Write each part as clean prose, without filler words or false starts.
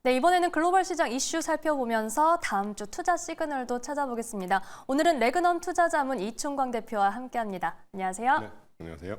네, 이번에는 글로벌 시장 이슈 살펴보면서 다음 주 투자 시그널도 찾아보겠습니다. 오늘은 레그넘 투자자문 이충광 대표와 함께합니다. 안녕하세요. 네, 안녕하세요.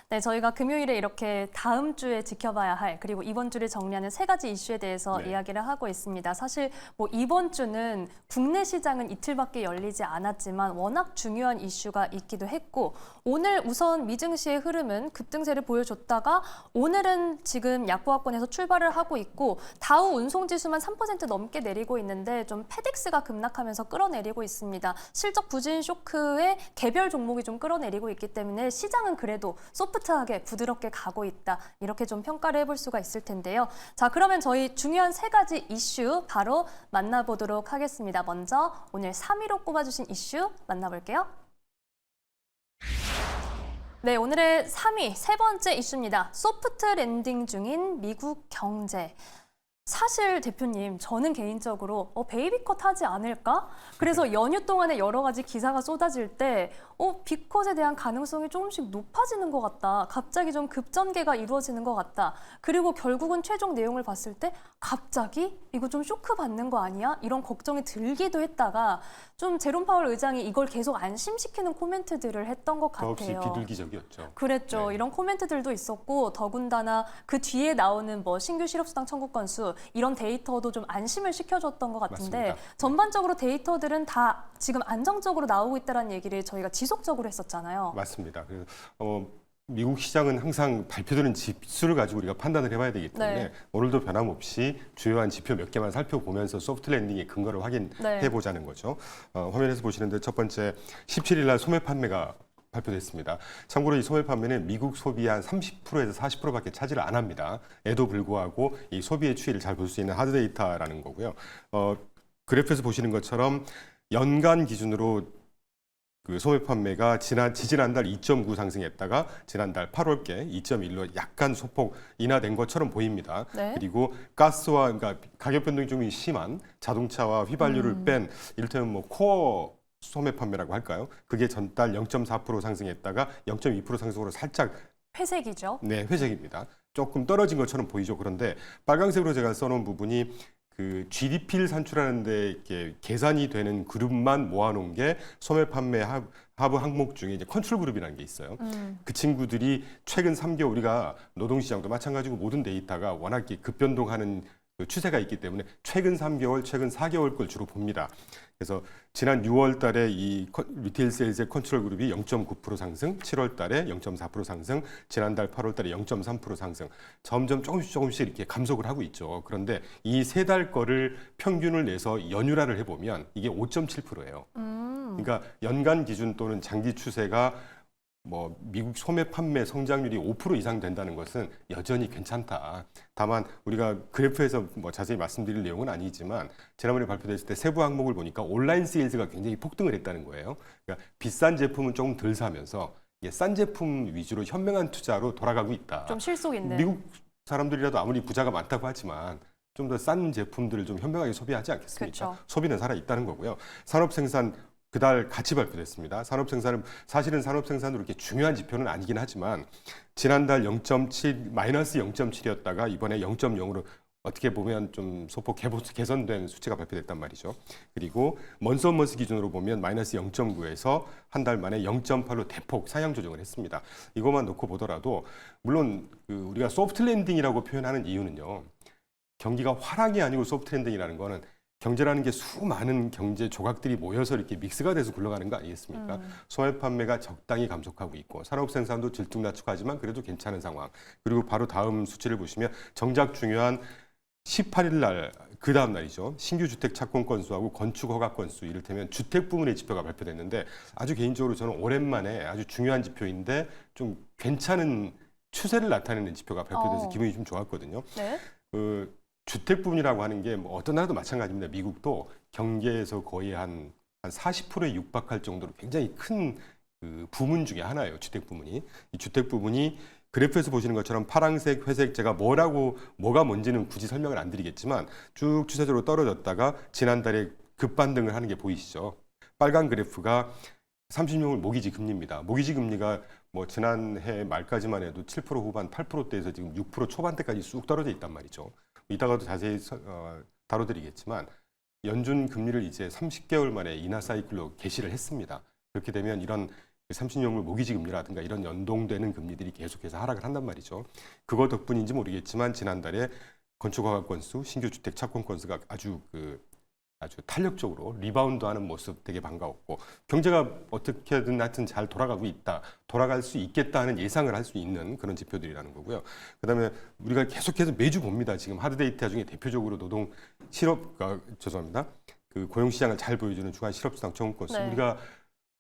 네, 저희가 금요일에 이렇게 다음 주에 지켜봐야 할 그리고 이번 주를 정리하는 세 가지 이슈에 대해서 이야기를 하고 있습니다. 사실 뭐 이번 주는 국내 시장은 이틀밖에 열리지 않았지만 워낙 중요한 이슈가 있기도 했고 오늘 우선 미증시의 흐름은 급등세를 보여줬다가 오늘은 지금 약보합권에서 출발을 하고 있고 다우 운송지수만 3% 넘게 내리고 있는데 좀 페덱스가 급락하면서 끌어내리고 있습니다. 실적 부진 쇼크에 개별 종목이 좀 끌어내리고 있기 때문에 시장은 그래도 소프트하게 부드럽게 가고 있다. 이렇게 좀 평가를 해볼 수가 있을 텐데요. 자, 그러면 저희 중요한 세 가지 이슈 바로 만나보도록 하겠습니다. 먼저 오늘 3위로 꼽아주신 이슈 만나볼게요. 네, 오늘의 3위, 세 번째 이슈입니다. 소프트 랜딩 중인 미국 경제. 사실 대표님, 저는 개인적으로 베이비컷 하지 않을까? 그래서 연휴 동안에 여러 가지 기사가 쏟아질 때 빅컷에 대한 가능성이 조금씩 높아지는 것 같다. 갑자기 좀 급전개가 이루어지는 것 같다. 그리고 결국은 최종 내용을 봤을 때 갑자기 이거 좀 쇼크 받는 거 아니야? 이런 걱정이 들기도 했다가 좀 제롬 파월 의장이 이걸 계속 안심시키는 코멘트들을 했던 것 같아요. 더없이 비둘기적이었죠. 그랬죠. 네. 이런 코멘트들도 있었고 더군다나 그 뒤에 나오는 뭐 신규 실업수당 청구 건수 이런 데이터도 좀 안심을 시켜줬던 것 같은데 맞습니다. 전반적으로 데이터들은 다 지금 안정적으로 나오고 있다는 얘기를 저희가 지속적으로 했었잖아요. 맞습니다. 그래서 미국 시장은 항상 발표되는 지수를 가지고 우리가 판단을 해봐야 되기 때문에 네. 오늘도 변함없이 주요한 지표 몇 개만 살펴보면서 소프트 랜딩의 근거를 확인해 보자는 거죠. 화면에서 보시는데 첫 번째 17일 날 소매 판매가 발표됐습니다. 참고로 이 소매 판매는 미국 소비의 한 30%에서 40%밖에 차지를 안 합니다. 에도 불구하고 이 소비의 추이를 잘 볼 수 있는 하드 데이터라는 거고요. 그래프에서 보시는 것처럼 연간 기준으로 그 소매 판매가 지지난달 2.9 상승했다가 지난달 8월께 2.1로 약간 소폭 인하된 것처럼 보입니다. 네. 그리고 가스와 그러니까 가격 변동이 좀 심한 자동차와 휘발유를 뺀 이를테면 뭐 코어 소매 판매라고 할까요? 그게 전달 0.4% 상승했다가 0.2% 상승으로 살짝 회색이죠. 네, 회색입니다. 조금 떨어진 것처럼 보이죠. 그런데 빨간색으로 제가 써놓은 부분이 그 GDP를 산출하는데 이렇게 계산이 되는 그룹만 모아놓은 게 소매 판매 하부 항목 중에 이제 컨트롤 그룹이라는 게 있어요. 그 친구들이 최근 3개월 우리가 노동시장도 마찬가지고 모든 데이터가 워낙 급변동하는 그 추세가 있기 때문에 최근 3개월, 최근 4개월 걸 주로 봅니다. 그래서 지난 6월 달에 이 리테일 세일즈의 컨트롤 그룹이 0.9% 상승, 7월 달에 0.4% 상승, 지난달 8월 달에 0.3% 상승. 점점 조금씩 이렇게 감속을 하고 있죠. 그런데 이 세 달 거를 평균을 내서 연율화를 해보면 이게 5.7%예요. 그러니까 연간 기준 또는 장기 추세가 뭐 미국 소매 판매 성장률이 5% 이상 된다는 것은 여전히 괜찮다. 다만 우리가 그래프에서 뭐 자세히 말씀드릴 내용은 아니지만 지난번에 발표됐을 때 세부 항목을 보니까 온라인 세일즈가 굉장히 폭등을 했다는 거예요. 그러니까 비싼 제품은 조금 덜 사면서 싼 제품 위주로 현명한 투자로 돌아가고 있다. 좀 실속 있는. 미국 사람들이라도 아무리 부자가 많다고 하지만 좀 더 싼 제품들을 좀 현명하게 소비하지 않겠습니까? 그렇죠. 소비는 살아 있다는 거고요. 산업 생산 그달 같이 발표됐습니다. 산업 생산은 사실은 산업 생산으로 이렇게 중요한 지표는 아니긴 하지만 지난달 0.7 마이너스 0.7이었다가 이번에 0.0으로 어떻게 보면 좀 소폭 개선된 수치가 발표됐단 말이죠. 그리고 먼스 기준으로 보면 마이너스 0.9에서 한 달 만에 0.8로 대폭 상향 조정을 했습니다. 이것만 놓고 보더라도 물론 우리가 소프트 랜딩이라고 표현하는 이유는요. 경기가 화랑이 아니고 소프트 랜딩이라는 거는 경제라는 게 수많은 경제 조각들이 모여서 이렇게 믹스가 돼서 굴러가는 거 아니겠습니까? 소매 판매가 적당히 감속하고 있고 산업 생산도 들쭉날쭉하지만 그래도 괜찮은 상황. 그리고 바로 다음 수치를 보시면 정작 중요한 18일 날 그 다음 날이죠. 신규 주택 착공 건수하고 건축 허가 건수 이를테면 주택 부문의 지표가 발표됐는데 아주 개인적으로 저는 오랜만에 아주 중요한 지표인데 좀 괜찮은 추세를 나타내는 지표가 발표돼서 기분이 좀 좋았거든요. 네. 주택 부분이라고 하는 게 뭐 어떤 나라도 마찬가지입니다. 미국도 경제에서 거의 한 40%에 육박할 정도로 굉장히 큰 그 부문 중에 하나예요. 주택 부문이. 이 주택 부분이 그래프에서 보시는 것처럼 파란색, 회색 제가 뭐가 뭔지는 굳이 설명을 안 드리겠지만 쭉 추세적으로 떨어졌다가 지난달에 급반등을 하는 게 보이시죠. 빨간 그래프가 30년물 모기지 금리입니다. 모기지 금리가 뭐 지난해 말까지만 해도 7% 후반 8%대에서 지금 6% 초반대까지 쑥 떨어져 있단 말이죠. 이따가도 자세히 다뤄드리겠지만 연준 금리를 이제 30개월 만에 인하 사이클로 개시를 했습니다. 그렇게 되면 이런 30년물 모기지 금리라든가 이런 연동되는 금리들이 계속해서 하락을 한단 말이죠. 그거 덕분인지 모르겠지만 지난달에 건축허가 건수, 신규 주택 착공 건수가 아주 탄력적으로 리바운드하는 모습 되게 반가웠고 경제가 어떻게든 하여튼 잘 돌아갈 수 있겠다 하는 예상을 할 수 있는 그런 지표들이라는 거고요. 그다음에 우리가 계속해서 매주 봅니다. 지금 하드데이터 중에 대표적으로 그 고용시장을 잘 보여주는 주간 실업수당 청구 건수 네. 우리가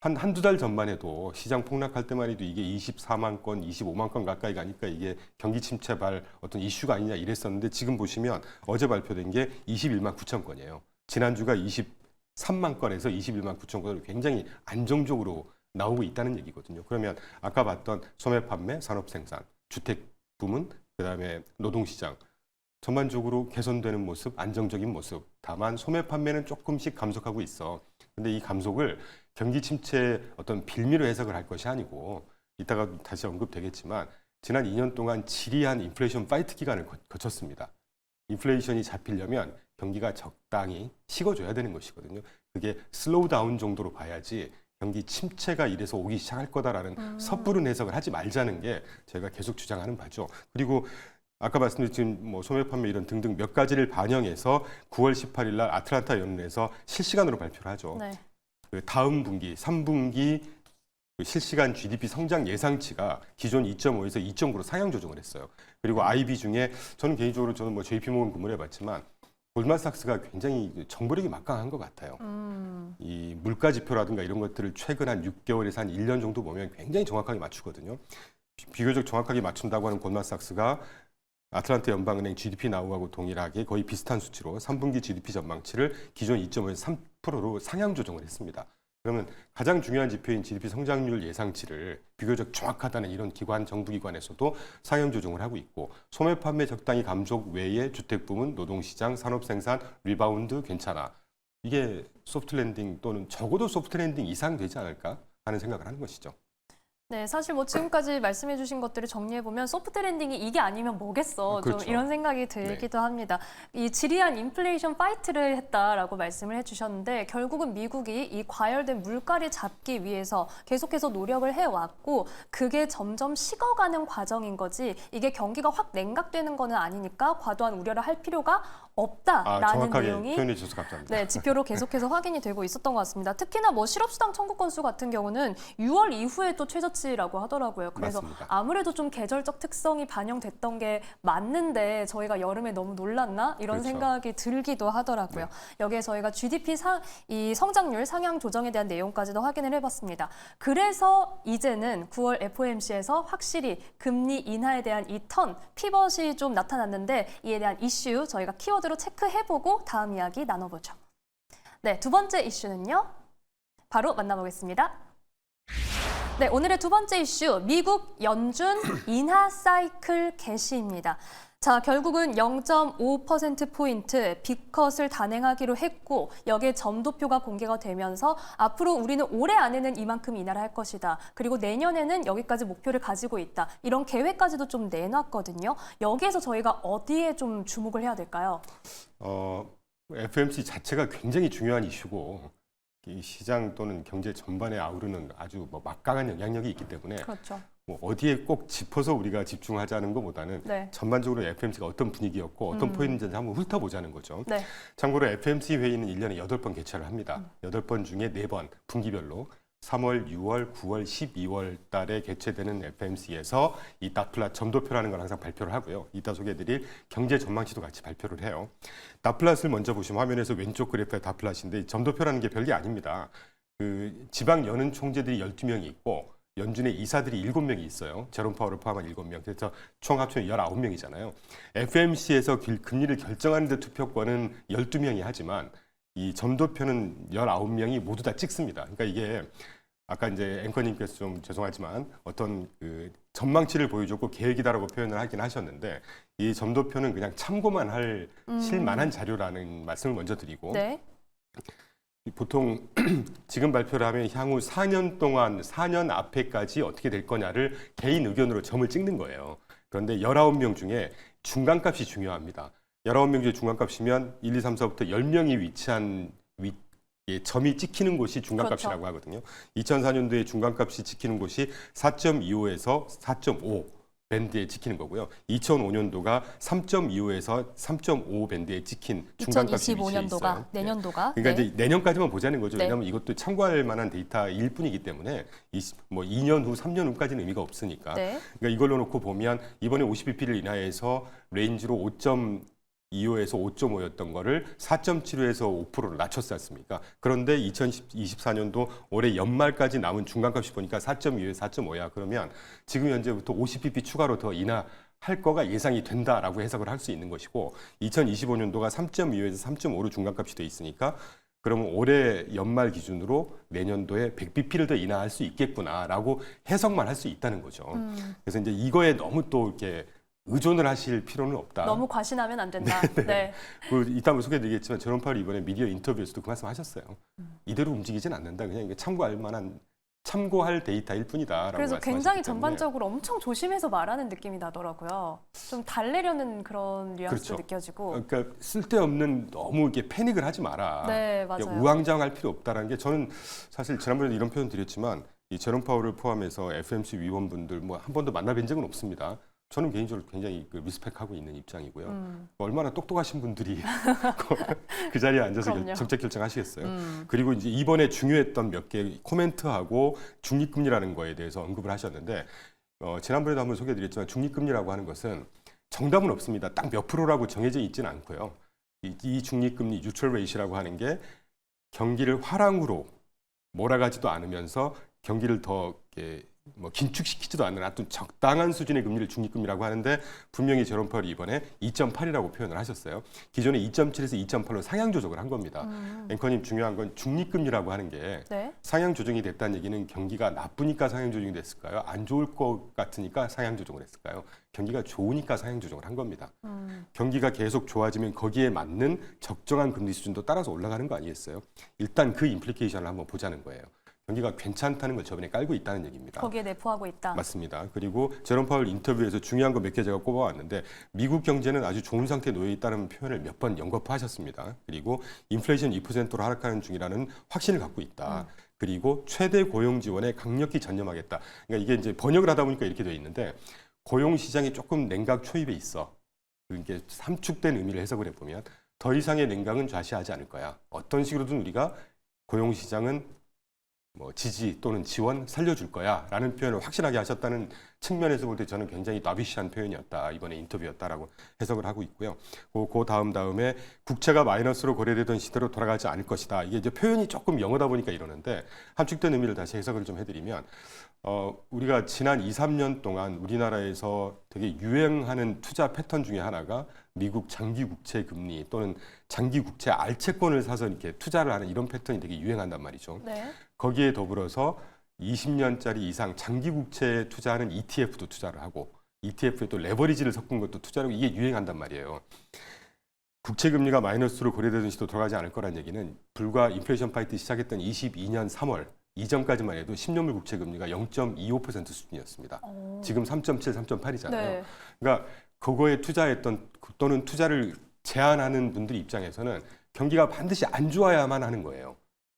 한두 달 전만 해도 시장 폭락할 때만 해도 이게 24만 건, 25만 건 가까이 가니까 이게 경기 침체발 어떤 이슈가 아니냐 이랬었는데 지금 보시면 어제 발표된 게 21만 9천 건이에요. 지난주가 23만 건에서 21만 9천 건으로 굉장히 안정적으로 나오고 있다는 얘기거든요. 그러면 아까 봤던 소매 판매, 산업 생산, 주택 부문, 그다음에 노동시장 전반적으로 개선되는 모습, 안정적인 모습. 다만 소매 판매는 조금씩 감속하고 있어. 근데 이 감속을 경기 침체의 어떤 빌미로 해석을 할 것이 아니고 이따가 다시 언급되겠지만 지난 2년 동안 지리한 인플레이션 파이트 기간을 거쳤습니다. 인플레이션이 잡히려면 경기가 적당히 식어줘야 되는 것이거든요. 그게 슬로우 다운 정도로 봐야지 경기 침체가 이래서 오기 시작할 거다라는 섣부른 해석을 하지 말자는 게 제가 계속 주장하는 바죠. 그리고 아까 말씀드린 뭐 소매 판매 이런 등등 몇 가지를 반영해서 9월 18일 날 아틀란타 연은에서 실시간으로 발표를 하죠. 네. 그 다음 분기 3분기 그 실시간 GDP 성장 예상치가 기존 2.5에서 2.9로 상향 조정을 했어요. 그리고 IB 중에 저는 개인적으로 뭐 JP모건 근무를 해봤지만 골드만삭스가 굉장히 정보력이 막강한 것 같아요. 이 물가 지표라든가 이런 것들을 최근 한 6개월에서 한 1년 정도 보면 굉장히 정확하게 맞추거든요. 비교적 정확하게 맞춘다고 하는 골드만삭스가 아틀란타 연방은행 GDP 나우하고 동일하게 거의 비슷한 수치로 3분기 GDP 전망치를 기존 2.5에서 3%로 상향 조정을 했습니다. 그러면 가장 중요한 지표인 GDP 성장률 예상치를 비교적 정확하다는 이런 기관, 정부기관에서도 상향 조정을 하고 있고 소매 판매 적당히 감속 외에 주택 부문, 노동시장, 산업생산, 리바운드 괜찮아. 이게 소프트 랜딩 또는 적어도 소프트 랜딩 이상 되지 않을까 하는 생각을 하는 것이죠. 네, 사실 뭐 지금까지 말씀해주신 것들을 정리해보면 소프트 랜딩이 이게 아니면 뭐겠어. 그렇죠. 좀 이런 생각이 들기도 합니다. 이 지리한 인플레이션 파이트를 했다라고 말씀을 해주셨는데 결국은 미국이 이 과열된 물가를 잡기 위해서 계속해서 노력을 해왔고 그게 점점 식어가는 과정인 거지 이게 경기가 확 냉각되는 거는 아니니까 과도한 우려를 할 필요가 없다라는 정확하게 내용이 표현해 주셔서 감사합니다. 네, 지표로 계속해서 확인이 되고 있었던 것 같습니다. 특히나 뭐 실업수당 청구 건수 같은 경우는 6월 이후에 또 최저치라고 하더라고요. 그래서 맞습니다. 아무래도 좀 계절적 특성이 반영됐던 게 맞는데 저희가 여름에 너무 놀랐나 이런 그렇죠. 생각이 들기도 하더라고요. 여기에 저희가 GDP 이 성장률 상향 조정에 대한 내용까지도 확인을 해봤습니다. 그래서 이제는 9월 FOMC에서 확실히 금리 인하에 대한 이 피벗이 좀 나타났는데 이에 대한 이슈 저희가 키워드로 체크해보고 다음 이야기 나눠보죠. 네, 두 번째 이슈는요. 바로 만나보겠습니다. 네, 오늘의 두 번째 이슈, 미국 연준 인하 사이클 개시입니다. 자, 결국은 0.5%포인트 빅컷을 단행하기로 했고 여기에 점도표가 공개가 되면서 앞으로 우리는 올해 안에는 이만큼 인하를 할 것이다. 그리고 내년에는 여기까지 목표를 가지고 있다. 이런 계획까지도 좀 내놨거든요. 여기에서 저희가 어디에 좀 주목을 해야 될까요? FOMC 자체가 굉장히 중요한 이슈고 이 시장 또는 경제 전반에 아우르는 아주 막강한 영향력이 있기 때문에 그렇죠. 뭐 어디에 꼭 짚어서 우리가 집중하자는 것보다는 네. 전반적으로 FOMC가 어떤 분위기였고 어떤 포인트인지 한번 훑어보자는 거죠. 네. 참고로 FOMC 회의는 1년에 8번 개최를 합니다. 8번 중에 4번 분기별로 3월, 6월, 9월, 12월 달에 개최되는 FOMC에서 이 닷플랫 점도표라는 걸 항상 발표를 하고요. 이따 소개해드릴 경제 전망치도 같이 발표를 해요. 닷플랫을 먼저 보시면 화면에서 왼쪽 그래프의 닷플랫인데 점도표라는 게 별게 아닙니다. 그 지방 연은 총재들이 12명이 있고 연준의 이사들이 7명이 있어요. 제롬 파월을 포함한 7명. 그래서 총 합치면 19명이잖아요. FOMC에서 금리를 결정하는 데 투표권은 12명이 하지만 이 점도표는 19명이 모두 다 찍습니다. 그러니까 이게 아까 이제 앵커님께서 좀 죄송하지만 어떤 그 전망치를 보여줬고 계획이다라고 표현을 하긴 하셨는데 이 점도표는 그냥 참고만 할 실만한 자료라는 말씀을 먼저 드리고 네. 보통 지금 발표를 하면 향후 4년 동안 4년 앞에까지 어떻게 될 거냐를 개인 의견으로 점을 찍는 거예요. 그런데 19명 중에 중간값이 중요합니다. 19명 중에 중간값이면 1, 2, 3, 4부터 10명이 위치한 점이 찍히는 곳이 중간값이라고 그렇죠. 하거든요. 2004년도에 중간값이 찍히는 곳이 4.25에서 4.5 밴드에 찍히는 거고요. 2005년도가 3.25에서 3.5 밴드에 찍힌 중간값이 위치해 있어요. 2025년도가 내년도가 그러니까 네. 이제 내년까지만 보자는 거죠. 네. 왜냐하면 이것도 참고할 만한 데이터일 뿐이기 때문에 뭐 2년 후, 3년 후까지는 의미가 없으니까. 네. 그러니까 이걸로 놓고 보면 이번에 50bp를 인하해서 레인지로 5.25에서 5.5였던 거를 4.75에서 5%로 낮췄지 않습니까? 그런데 2024년도 올해 연말까지 남은 중간값이 보니까 4.2에서 4.5야. 그러면 지금 현재부터 50bp 추가로 더 인하할 거가 예상이 된다라고 해석을 할 수 있는 것이고 2025년도가 3.25에서 3.5로 중간값이 돼 있으니까 그러면 올해 연말 기준으로 내년도에 100bp를 더 인하할 수 있겠구나라고 해석만 할 수 있다는 거죠. 그래서 이제 이거에 너무 또 이렇게 의존을 하실 필요는 없다. 너무 과신하면 안 된다. 네. 그 이따 한번 소개해드리겠지만 제롬 파월이 이번에 미디어 인터뷰에서도 그 말씀하셨어요. 이대로 움직이진 않는다. 그냥 이게 참고할 데이터일 뿐이다라고 그래서 말씀하셨기 굉장히 때문에. 전반적으로 엄청 조심해서 말하는 느낌이 나더라고요. 좀 달래려는 그런 뉘앙스도 그렇죠. 느껴지고. 그러니까 쓸데없는 너무 이렇게 패닉을 하지 마라. 네, 그러니까 맞아요. 우왕좌왕할 필요 없다라는 게 저는 사실 지난번에도 이런 표현 드렸지만 이 제롬 파월을 포함해서 FMC 위원분들 뭐 한 번도 만나뵌 적은 없습니다. 저는 개인적으로 굉장히 리스펙하고 있는 입장이고요. 얼마나 똑똑하신 분들이 그 자리에 앉아서 그럼요. 정책 결정하시겠어요. 그리고 이제 이번에 중요했던 몇 개 코멘트하고 중립금리라는 거에 대해서 언급을 하셨는데 지난번에도 한번 소개해드렸지만 중립금리라고 하는 것은 정답은 없습니다. 딱 몇 프로라고 정해져 있지는 않고요. 이 중립금리 뉴트럴 레이시라고 하는 게 경기를 화랑으로 몰아가지도 않으면서 경기를 더 이렇게 뭐 긴축시키지도 않는 아주 적당한 수준의 금리를 중립금리라고 하는데 분명히 제롬 파월이 이번에 2.8이라고 표현을 하셨어요. 기존에 2.7에서 2.8로 상향 조정을 한 겁니다. 앵커님 중요한 건 중립금리라고 하는 게 네. 상향 조정이 됐다는 얘기는 경기가 나쁘니까 상향 조정이 됐을까요? 안 좋을 것 같으니까 상향 조정을 했을까요? 경기가 좋으니까 상향 조정을 한 겁니다. 경기가 계속 좋아지면 거기에 맞는 적정한 금리 수준도 따라서 올라가는 거 아니겠어요? 일단 그 임플리케이션을 한번 보자는 거예요. 경기가 괜찮다는 걸 저번에 깔고 있다는 얘기입니다. 거기에 내포하고 있다. 맞습니다. 그리고 제롬 파월 인터뷰에서 중요한 거 몇 개 제가 꼽아왔는데 미국 경제는 아주 좋은 상태에 놓여 있다는 표현을 몇 번 연거푸하셨습니다. 그리고 인플레이션 2%로 하락하는 중이라는 확신을 갖고 있다. 그리고 최대 고용 지원에 강력히 전념하겠다. 그러니까 이게 이제 번역을 하다 보니까 이렇게 되어 있는데 고용 시장이 조금 냉각 초입에 있어. 이게 함축된 의미를 해석을 해보면 더 이상의 냉각은 좌시하지 않을 거야. 어떤 식으로든 우리가 고용 시장은 뭐 지지 또는 지원 살려줄 거야 라는 표현을 확실하게 하셨다는 측면에서 볼 때 저는 굉장히 나비시한 표현이었다. 이번에 인터뷰였다라고 해석을 하고 있고요. 그 다음에 국채가 마이너스로 거래되던 시대로 돌아가지 않을 것이다. 이게 이제 표현이 조금 영어다 보니까 이러는데 함축된 의미를 다시 해석을 좀 해드리면 우리가 지난 2, 3년 동안 우리나라에서 되게 유행하는 투자 패턴 중에 하나가 미국 장기 국채 금리 또는 장기 국채 알채권을 사서 이렇게 투자를 하는 이런 패턴이 되게 유행한단 말이죠. 네. 거기에 더불어서 20년짜리 이상 장기 국채에 투자하는 ETF도 투자를 하고 ETF에 또 레버리지를 섞은 것도 투자를 하고 이게 유행한단 말이에요. 국채 금리가 마이너스로 거래되던 시도 돌아가지 않을 거란 얘기는 불과 인플레이션 파이트 시작했던 22년 3월 이전까지만 해도 10년물 국채 금리가 0.25% 수준이었습니다. 지금 3.7, 3.8이잖아요. 네. 그러니까 그거에 투자했던 또는 투자를 제한하는 분들 입장에서는 경기가 반드시 안 좋아야만 하는 거예요.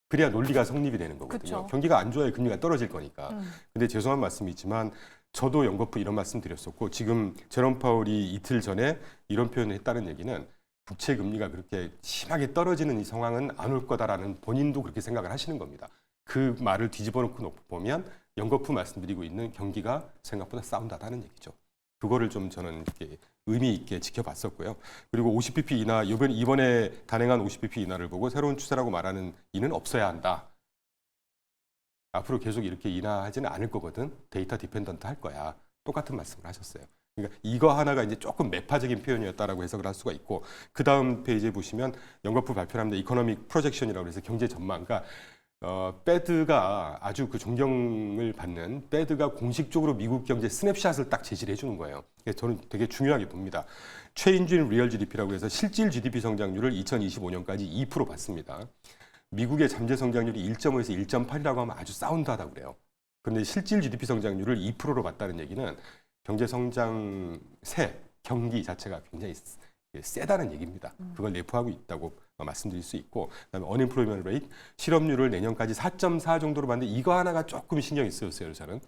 그래야 논리가 성립이 되는 거거든요. 그쵸. 경기가 안 좋아야 금리가 떨어질 거니까. 근데 죄송한 말씀이지만 저도 연거푸 이런 말씀 드렸었고 지금 제롬 파월이 이틀 전에 이런 표현을 했다는 얘기는 국채 금리가 그렇게 심하게 떨어지는 이 상황은 안 올 거다라는 본인도 그렇게 생각을 하시는 겁니다. 그 말을 뒤집어 놓고 보면 연거푸 말씀드리고 있는 경기가 생각보다 사운드하다는 얘기죠. 그거를 좀 저는 이렇게 의미 있게 지켜봤었고요. 그리고 50bp 인하 이번에 단행한 50bp 인하를 보고 새로운 추세라고 말하는 이는 없어야 한다. 앞으로 계속 이렇게 인하하지는 않을 거거든. 데이터 디펜던트 할 거야. 똑같은 말씀을 하셨어요. 그러니까 이거 하나가 이제 조금 매파적인 표현이었다라고 해석을 할 수가 있고 그 다음 페이지에 보시면 연거푸 발표합니다. 이코노믹 프로젝션이라고 해서 경제 전망. 그러니까 패드가 아주 그 존경을 받는 패드가 공식적으로 미국 경제 스냅샷을 딱 제시를 해주는 거예요. 그래서 저는 되게 중요하게 봅니다. 최인준 리얼 GDP라고 해서 실질 GDP 성장률을 2025년까지 2% 봤습니다. 미국의 잠재 성장률이 1.5에서 1.8이라고 하면 아주 사운드하다고 그래요. 그런데 실질 GDP 성장률을 2%로 봤다는 얘기는 경제 성장세, 경기 자체가 굉장히 세다는 얘기입니다. 그걸 내포하고 있다고 말씀드릴 수 있고, 그다음에 unemployment rate, 실업률을 내년까지 4.4 정도로 봤는데 이거 하나가 조금 신경이 쓰였어요, 저는.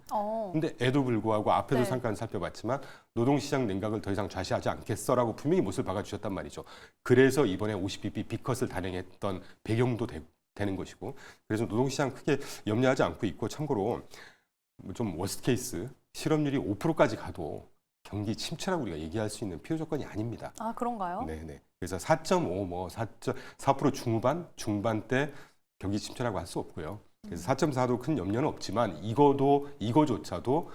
근데 에도 불구하고 앞에도 네. 잠깐 살펴봤지만 노동시장 냉각을 더 이상 좌시하지 않겠어라고 분명히 못을 박아주셨단 말이죠. 그래서 이번에 50bp B컷을 단행했던 배경도 되는 것이고, 그래서 노동시장 크게 염려하지 않고 있고, 참고로 좀 워스트 케이스 실업률이 5%까지 가도 경기 침체라고 우리가 얘기할 수 있는 필요 조건이 아닙니다. 아, 그런가요? 네네. 그래서 4.5, 4% 중반대 경기 침체라고 할 수 없고요. 그래서 4.4도 큰 염려는 없지만 이거조차도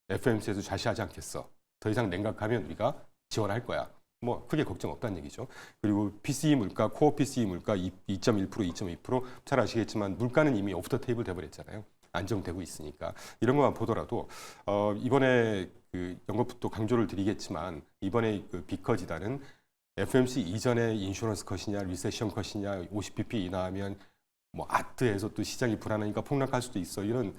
FOMC에서 좌시하지 않겠어. 더 이상 냉각하면 우리가 지원할 거야. 뭐 크게 걱정 없다는 얘기죠. 그리고 PCE 물가, 코어 PCE 물가 2.1%, 2.2%, 잘 아시겠지만 물가는 이미 오프 더 테이블 돼버렸잖아요. 안정되고 있으니까 이런 것만 보더라도 이번에 그 연거푸도 강조를 드리겠지만 이번에 그 비커지단은 FOMC 이전에 인슈런스 컷이냐 리세션 컷이냐 50bp 인하하면 뭐 아트에서 또 시장이 불안하니까 폭락할 수도 있어 이런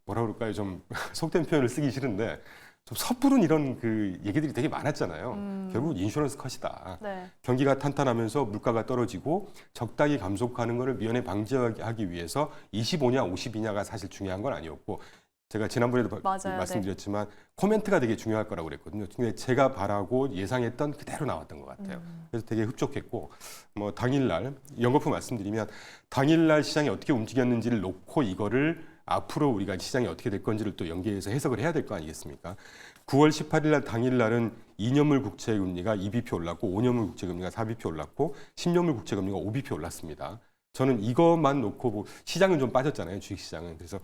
뭐라 그럴까요 좀 속된 표현을 쓰기 싫은데 좀 섣부른 이런 그 얘기들이 되게 많았잖아요. 결국 인슈런스 컷이다. 네. 경기가 탄탄하면서 물가가 떨어지고 적당히 감속하는 것을 미연에 방지하기 위해서 25냐 50이냐가 사실 중요한 건 아니었고 제가 지난번에도 맞아요. 말씀드렸지만 코멘트가 되게 중요할 거라고 그랬거든요. 근데 제가 바라고 예상했던 그대로 나왔던 것 같아요. 그래서 되게 흡족했고 뭐 당일날 연거푸 말씀드리면 당일날 시장이 어떻게 움직였는지를 놓고 이거를 앞으로 우리가 시장이 어떻게 될 건지를 또 연계해서 해석을 해야 될 거 아니겠습니까? 9월 18일 날 당일날은 2년물 국채 금리가 2bp 올랐고 5년물 국채 금리가 4bp 올랐고 10년물 국채 금리가 5bp 올랐습니다. 저는 이것만 놓고 뭐 시장은 좀 빠졌잖아요. 주식시장은. 그래서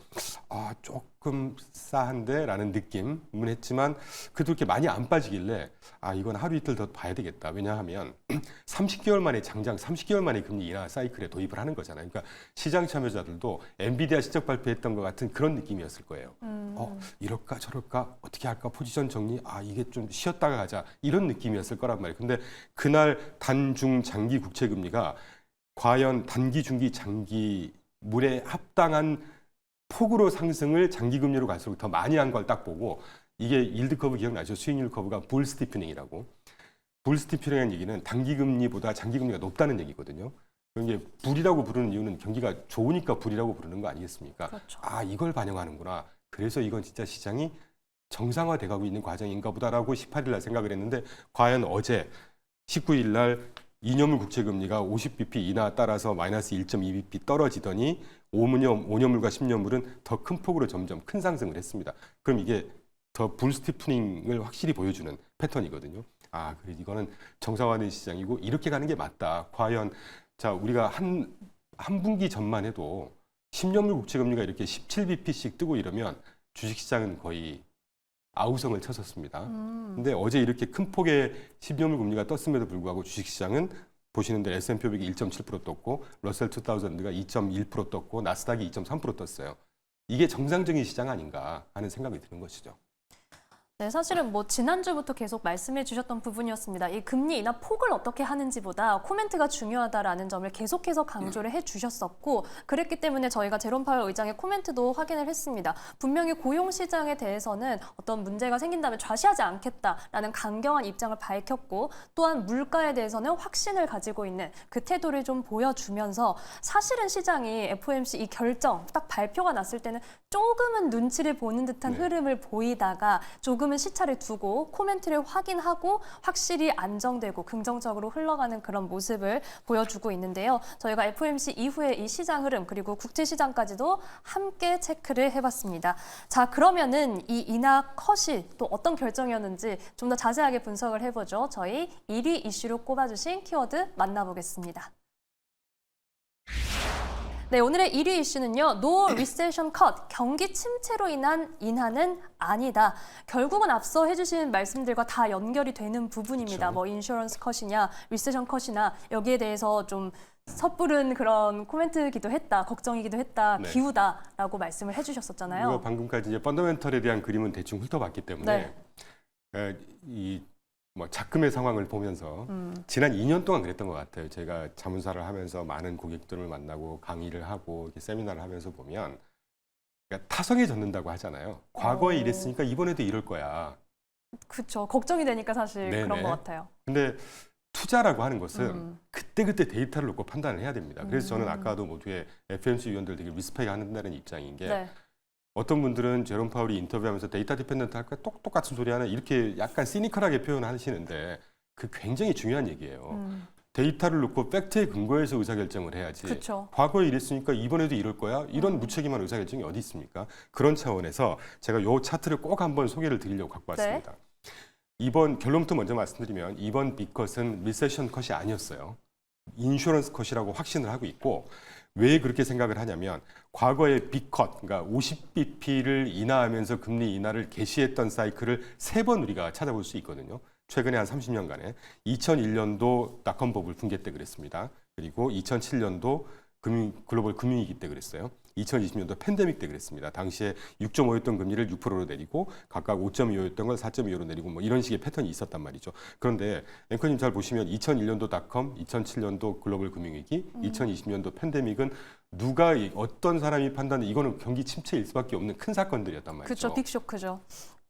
조금 싸한데라는 느낌은 했지만 그래도 이렇게 많이 안 빠지길래 이건 하루 이틀 더 봐야 되겠다. 왜냐하면 30개월 만에 30개월 만에 금리 인하 사이클에 도입을 하는 거잖아요. 그러니까 시장 참여자들도 엔비디아 실적 발표했던 것 같은 그런 느낌이었을 거예요. 이럴까 저럴까 어떻게 할까 포지션 정리 이게 좀 쉬었다가 가자 이런 느낌이었을 거란 말이에요. 근데 그날 단중 장기 국채 금리가 과연 단기, 중기, 장기 물에 합당한 폭으로 상승을 장기 금리로 갈수록 더 많이 한 걸 딱 보고 이게 일드 커브 기억나죠? 수익률 커브가 불 스티프닝이라고. 불 스티프닝이라는 얘기는 단기 금리보다 장기 금리가 높다는 얘기거든요. 이게 불이라고 부르는 이유는 경기가 좋으니까 불이라고 부르는 거 아니겠습니까? 그렇죠. 이걸 반영하는구나. 그래서 이건 진짜 시장이 정상화돼 가고 있는 과정인가 보다라고 18일 날 생각을 했는데 과연 어제 19일 날 2년물 국채 금리가 50bp 인하 따라서 마이너스 1.2bp 떨어지더니 5년물과 10년물은 더 큰 폭으로 점점 큰 상승을 했습니다. 그럼 이게 더 불스티프닝을 확실히 보여주는 패턴이거든요. 그래 이거는 정상화된 시장이고 이렇게 가는 게 맞다. 과연 자 우리가 한 분기 전만 해도 10년물 국채 금리가 이렇게 17bp씩 뜨고 이러면 주식시장은 거의 아우성을 쳤었습니다. 근데 어제 이렇게 큰 폭의 10년물 금리가 떴음에도 불구하고 주식시장은 보시는 대로 S&P 500이 1.7% 떴고 러셀 2000가 2.1% 떴고 나스닥이 2.3% 떴어요. 이게 정상적인 시장 아닌가 하는 생각이 드는 것이죠. 네, 사실은 뭐 지난주부터 계속 말씀해 주셨던 부분이었습니다. 이 금리 인하 폭을 어떻게 하는지보다 코멘트가 중요하다라는 점을 계속해서 강조를 해 주셨었고 그랬기 때문에 저희가 제롬 파월 의장의 코멘트도 확인을 했습니다. 분명히 고용 시장에 대해서는 어떤 문제가 생긴다면 좌시하지 않겠다라는 강경한 입장을 밝혔고 또한 물가에 대해서는 확신을 가지고 있는 그 태도를 좀 보여주면서 사실은 시장이 FOMC 이 결정 딱 발표가 났을 때는 조금은 눈치를 보는 듯한 흐름을 보이다가 조금은 시차를 두고 코멘트를 확인하고 확실히 안정되고 긍정적으로 흘러가는 그런 모습을 보여주고 있는데요. 저희가 FOMC 이후에 이 시장 흐름 그리고 국제 시장까지도 함께 체크를 해봤습니다. 자, 그러면은 이 인하 컷이 또 어떤 결정이었는지 좀 더 자세하게 분석을 해보죠. 저희 1위 이슈로 꼽아주신 키워드 만나보겠습니다. 네, 오늘의 1위 이슈는요. No Recession Cut, 경기 침체로 인한 인하는 아니다. 결국은 앞서 해주신 말씀들과 다 연결이 되는 부분입니다. 그렇죠. 뭐 인슈런스 컷이냐, 리세션 컷이나 여기에 대해서 좀 섣부른 그런 코멘트기도 했다, 걱정이기도 했다, 네. 기우다라고 말씀을 해주셨었잖아요. 이거 방금까지 이제 펀더멘털에 대한 그림은 대충 훑어봤기 때문에 이 뭐 작금의 상황을 보면서 지난 2년 동안 그랬던 것 같아요. 제가 자문사를 하면서 많은 고객들을 만나고 강의를 하고 이렇게 세미나를 하면서 보면 그러니까 타성에 젖는다고 하잖아요. 과거에 이랬으니까 이번에도 이럴 거야. 그렇죠. 걱정이 되니까 사실 네네. 그런 것 같아요. 근데 투자라고 하는 것은 그때그때 데이터를 놓고 판단을 해야 됩니다. 그래서 저는 아까도 모두의 FOMC 위원들 되게 리스펙 한다는 입장인 게 네. 어떤 분들은 제롬 파월이 인터뷰하면서 데이터 디펜던트 할까 똑같은 소리 하나 이렇게 약간 시니컬하게 표현하시는데 그 굉장히 중요한 얘기예요. 데이터를 놓고 팩트에 근거해서 의사결정을 해야지. 그쵸. 과거에 이랬으니까 이번에도 이럴 거야? 이런 무책임한 의사결정이 어디 있습니까? 그런 차원에서 제가 요 차트를 꼭 한번 소개를 드리려고 갖고 왔습니다. 이번 결론부터 먼저 말씀드리면 이번 빅컷은 리세션 컷이 아니었어요. 인슈런스 컷이라고 확신을 하고 있고 왜 그렇게 생각을 하냐면 과거의 빅컷, 그러니까 50bp를 인하하면서 금리 인하를 개시했던 사이클을 3번 우리가 찾아볼 수 있거든요. 최근에 한 30년간에 2001년도 닷컴 버블 붕괴 때 그랬습니다. 그리고 2007년도 글로벌 금융위기 때 그랬어요. 2020년도 팬데믹 때 그랬습니다. 당시에 6.5였던 금리를 6%로 내리고 각각 5.25였던 걸 4.25로 내리고 뭐 이런 식의 패턴이 있었단 말이죠. 그런데 앵커님 잘 보시면 2001년도 닷컴, 2007년도 글로벌 금융위기, 2020년도 팬데믹은 누가 어떤 사람이 판단해 이거는 경기 침체일 수밖에 없는 큰 사건들이었단 말이죠. 그렇죠. 빅쇼크죠.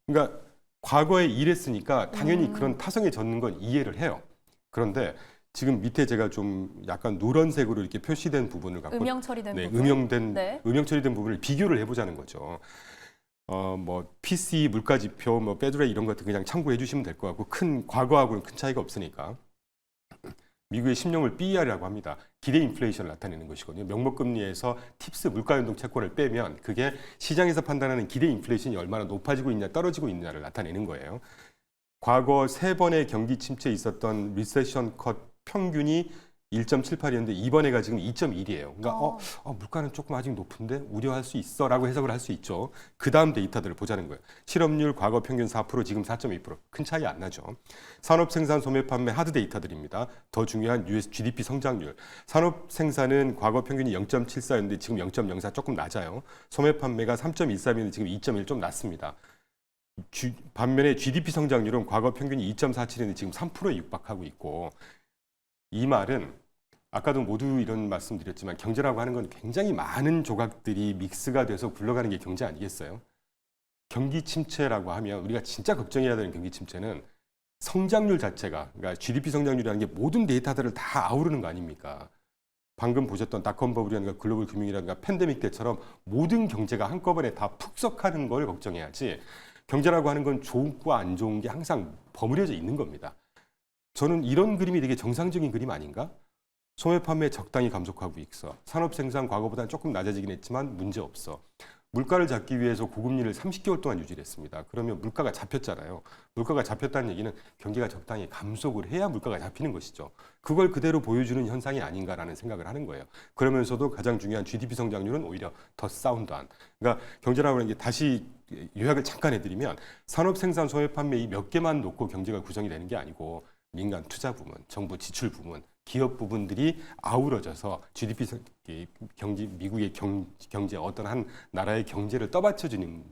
그러니까 과거에 이랬으니까 당연히 그런 타성에 젖는 건 이해를 해요. 그런데 지금 밑에 제가 좀 약간 노란색으로 이렇게 표시된 부분을 갖고 음영 처리된 부분. 음영 처리된 부분을 비교를 해보자는 거죠. 뭐 PC 물가 지표, 뭐 페드레 이런 것들 그냥 참고해 주시면 될 것 같고 큰 과거하고는 큰 차이가 없으니까. 미국의 10년물 BER이라고 합니다. 기대 인플레이션을 나타내는 것이거든요. 명목금리에서 팁스 물가연동 채권을 빼면 그게 시장에서 판단하는 기대 인플레이션이 얼마나 높아지고 있냐 떨어지고 있냐를 나타내는 거예요. 과거 3번의 경기 침체에 있었던 리세션 컷 평균이 1.78이었는데 이번에가 지금 2.1이에요. 그러니까 물가는 조금 아직 높은데 우려할 수 있어라고 해석을 할 수 있죠. 그 다음 데이터들을 보자는 거예요. 실업률 과거 평균 4%, 지금 4.2%. 큰 차이 안 나죠. 산업 생산, 소매 판매 하드 데이터들입니다. 더 중요한 US GDP 성장률. 산업 생산은 과거 평균이 0.74였는데 지금 0.04 조금 낮아요. 소매 판매가 3.13이었는데 지금 2.1 좀 낮습니다. 반면에 GDP 성장률은 과거 평균이 2.47인데 지금 3%에 육박하고 있고 이 말은 아까도 모두 이런 말씀드렸지만 경제라고 하는 건 굉장히 많은 조각들이 믹스가 돼서 굴러가는 게 경제 아니겠어요? 경기 침체라고 하면 우리가 진짜 걱정해야 되는 경기 침체는 성장률 자체가 그러니까 GDP 성장률이라는 게 모든 데이터들을 다 아우르는 거 아닙니까? 방금 보셨던 닷컴 버블이라든가 글로벌 금융이라든가 팬데믹 때처럼 모든 경제가 한꺼번에 다 푹석하는 걸 걱정해야지 경제라고 하는 건 좋고 안 좋은 게 항상 버무려져 있는 겁니다. 저는 이런 그림이 되게 정상적인 그림 아닌가? 소매 판매 적당히 감속하고 있어. 산업 생산 과거보다는 조금 낮아지긴 했지만 문제 없어. 물가를 잡기 위해서 고금리를 30개월 동안 유지를 했습니다. 그러면 물가가 잡혔잖아요. 물가가 잡혔다는 얘기는 경기가 적당히 감속을 해야 물가가 잡히는 것이죠. 그걸 그대로 보여주는 현상이 아닌가라는 생각을 하는 거예요. 그러면서도 가장 중요한 GDP 성장률은 오히려 더 사운드한. 그러니까 경제라고 하는 게 다시 요약을 잠깐 해드리면 산업 생산 소매 판매 이 몇 개만 놓고 경제가 구성이 되는 게 아니고 민간 투자 부문, 정부 지출 부문, 기업 부분들이 아우러져서 GDP 경제 미국의 경제 어떤 한 나라의 경제를 떠받쳐주는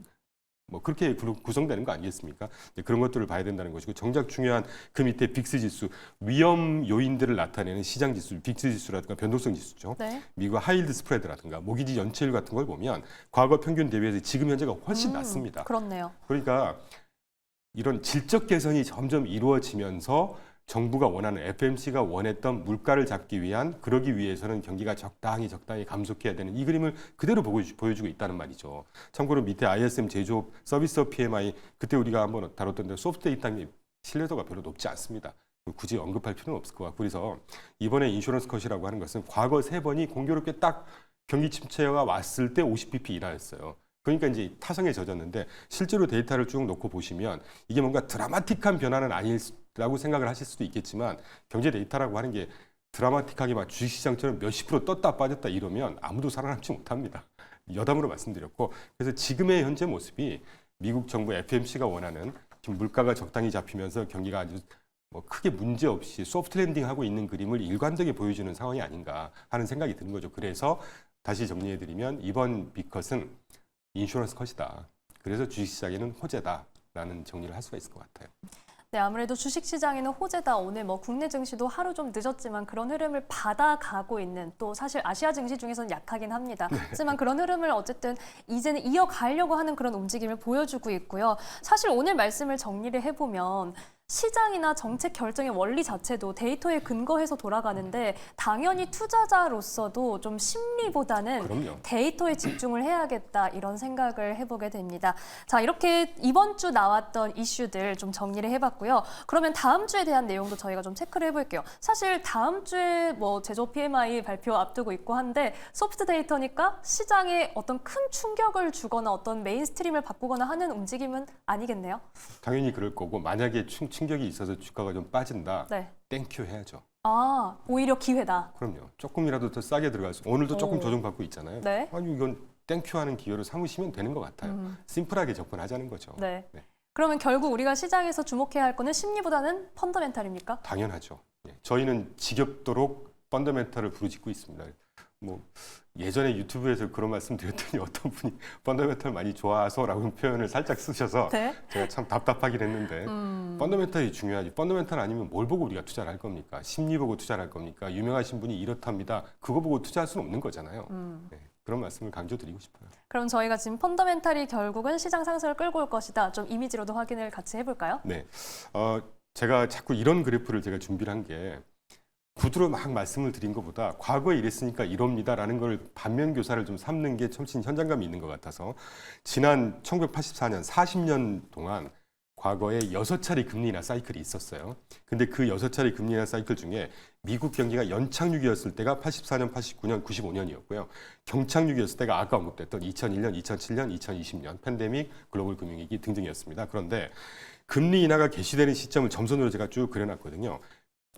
뭐 그렇게 구성되는 거 아니겠습니까? 그런 것들을 봐야 된다는 것이고 정작 중요한 그 밑에 빅스 지수 위험 요인들을 나타내는 시장 지수, 빅스 지수라든가 변동성 지수죠. 네. 미국 하이힐드 스프레드라든가 모기지 연체율 같은 걸 보면 과거 평균 대비해서 지금 현재가 훨씬 낮습니다. 그렇네요. 그러니까 이런 질적 개선이 점점 이루어지면서 정부가 원하는 FMC가 원했던 물가를 잡기 위한 그러기 위해서는 경기가 적당히 감속해야 되는 이 그림을 그대로 보여주고 있다는 말이죠. 참고로 밑에 ISM 제조업 서비스 PMI 그때 우리가 한번 다뤘던 데 소프트 데이터의 신뢰도가 별로 높지 않습니다. 굳이 언급할 필요는 없을 것 같고 그래서 이번에 인슈런스 컷이라고 하는 것은 과거 3번이 공교롭게 딱 경기 침체가 왔을 때 50bp 이하였어요. 그러니까 이제 타성에 젖었는데 실제로 데이터를 쭉 놓고 보시면 이게 뭔가 드라마틱한 변화는 아니라고 생각을 하실 수도 있겠지만 경제 데이터라고 하는 게 드라마틱하게 막 주식시장처럼 몇십 프로 떴다 빠졌다 이러면 아무도 살아남지 못합니다. 여담으로 말씀드렸고 그래서 지금의 현재 모습이 미국 정부 FMC가 원하는 지금 물가가 적당히 잡히면서 경기가 아주 뭐 크게 문제 없이 소프트 랜딩하고 있는 그림을 일관되게 보여주는 상황이 아닌가 하는 생각이 드는 거죠. 그래서 다시 정리해드리면 이번 빅컷은 인슈런스 컷이다. 그래서 주식시장에는 호재다라는 정리를 할 수가 있을 것 같아요. 네, 아무래도 주식시장에는 호재다. 오늘 뭐 국내 증시도 하루 좀 늦었지만 그런 흐름을 받아가고 있는 또 사실 아시아 증시 중에서는 약하긴 합니다. 하지만 그런 흐름을 어쨌든 이제는 이어가려고 하는 그런 움직임을 보여주고 있고요. 사실 오늘 말씀을 정리를 해보면 시장이나 정책 결정의 원리 자체도 데이터에 근거해서 돌아가는데 당연히 투자자로서도 좀 심리보다는 그럼요. 데이터에 집중을 해야겠다 이런 생각을 해보게 됩니다. 자, 이렇게 이번 주 나왔던 이슈들 좀 정리를 해봤고요. 그러면 다음 주에 대한 내용도 저희가 좀 체크를 해볼게요. 사실 다음 주에 뭐 제조 PMI 발표 앞두고 있고 한데 소프트 데이터니까 시장에 어떤 큰 충격을 주거나 어떤 메인스트림을 바꾸거나 하는 움직임은 아니겠네요. 당연히 그럴 거고 만약에 충격이 있어서 주가가 좀 빠진다. 네. 땡큐 해야죠. 아, 오히려 기회다. 그럼요. 조금이라도 더 싸게 들어가서 오늘도 조금 오. 조정받고 있잖아요. 네. 아니 이건 땡큐 하는 기회로 삼으시면 되는 것 같아요. 심플하게 접근하자는 거죠. 네. 네. 그러면 결국 우리가 시장에서 주목해야 할 거는 심리보다는 펀더멘탈입니까? 당연하죠. 예. 저희는 지겹도록 펀더멘탈을 부르짖고 있습니다. 뭐 예전에 유튜브에서 그런 말씀 드렸더니 어떤 분이 펀더멘탈 많이 좋아서라고 표현을 살짝 쓰셔서 네. 제가 참 답답하긴 했는데 펀더멘탈이 중요하지. 펀더멘탈 아니면 뭘 보고 우리가 투자를 할 겁니까? 심리 보고 투자를 할 겁니까? 유명하신 분이 이렇답니다. 그거 보고 투자할 수는 없는 거잖아요. 네. 그런 말씀을 강조드리고 싶어요. 그럼 저희가 지금 펀더멘탈이 결국은 시장 상승을 끌고 올 것이다. 좀 이미지로도 확인을 같이 해볼까요? 네, 제가 자꾸 이런 그래프를 제가 준비를 한 게 구두로 막 말씀을 드린 것보다 과거에 이랬으니까 이럽니다라는 걸 반면 교사를 좀 삼는 게 훨씬 현장감이 있는 것 같아서 지난 1984년 40년 동안 과거에 6차례 금리 인하 사이클이 있었어요. 근데 그 6차례 금리 인하 사이클 중에 미국 경기가 연착륙이었을 때가 84년, 89년, 95년이었고요. 경착륙이었을 때가 아까 언급됐던 2001년, 2007년, 2020년 팬데믹, 글로벌 금융위기 등등이었습니다. 그런데 금리 인하가 개시되는 시점을 점선으로 제가 쭉 그려놨거든요.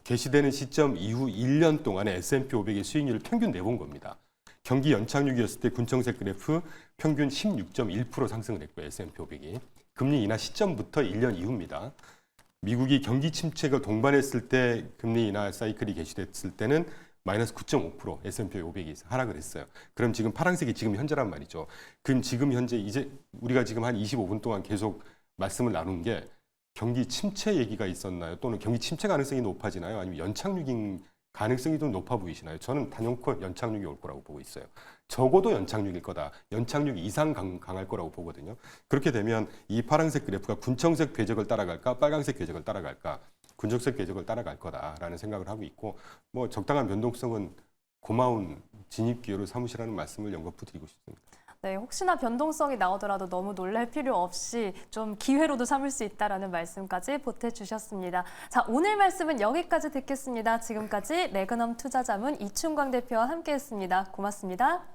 개시되는 시점 이후 1년 동안의 S&P 500의 수익률을 평균 내본 겁니다. 경기 연착륙이었을 때 군청색 그래프 평균 16.1% 상승을 했고요. S&P 500이. 금리 인하 시점부터 1년 이후입니다. 미국이 경기 침체가 동반했을 때 금리 인하 사이클이 개시됐을 때는 마이너스 9.5% S&P 500이 하락을 했어요. 그럼 지금 파란색이 지금 현재란 말이죠. 그럼 지금 현재 이제 우리가 지금 한 25분 동안 계속 말씀을 나눈 게 경기 침체 얘기가 있었나요? 또는 경기 침체 가능성이 높아지나요? 아니면 연착륙인 가능성이 좀 높아 보이시나요? 저는 단연코 연착륙이 올 거라고 보고 있어요. 적어도 연착륙일 거다. 연착륙 이상 강할 거라고 보거든요. 그렇게 되면 이 파란색 그래프가 군청색 궤적을 따라갈까? 빨간색 궤적을 따라갈까? 군청색 궤적을 따라갈 거다라는 생각을 하고 있고 뭐 적당한 변동성은 고마운 진입 기회로 삼으시라는 말씀을 연거푸 드리고 싶습니다. 네, 혹시나 변동성이 나오더라도 너무 놀랄 필요 없이 좀 기회로도 삼을 수 있다라는 말씀까지 보태주셨습니다. 자, 오늘 말씀은 여기까지 듣겠습니다. 지금까지 레그넘 투자자문 이춘광 대표와 함께했습니다. 고맙습니다.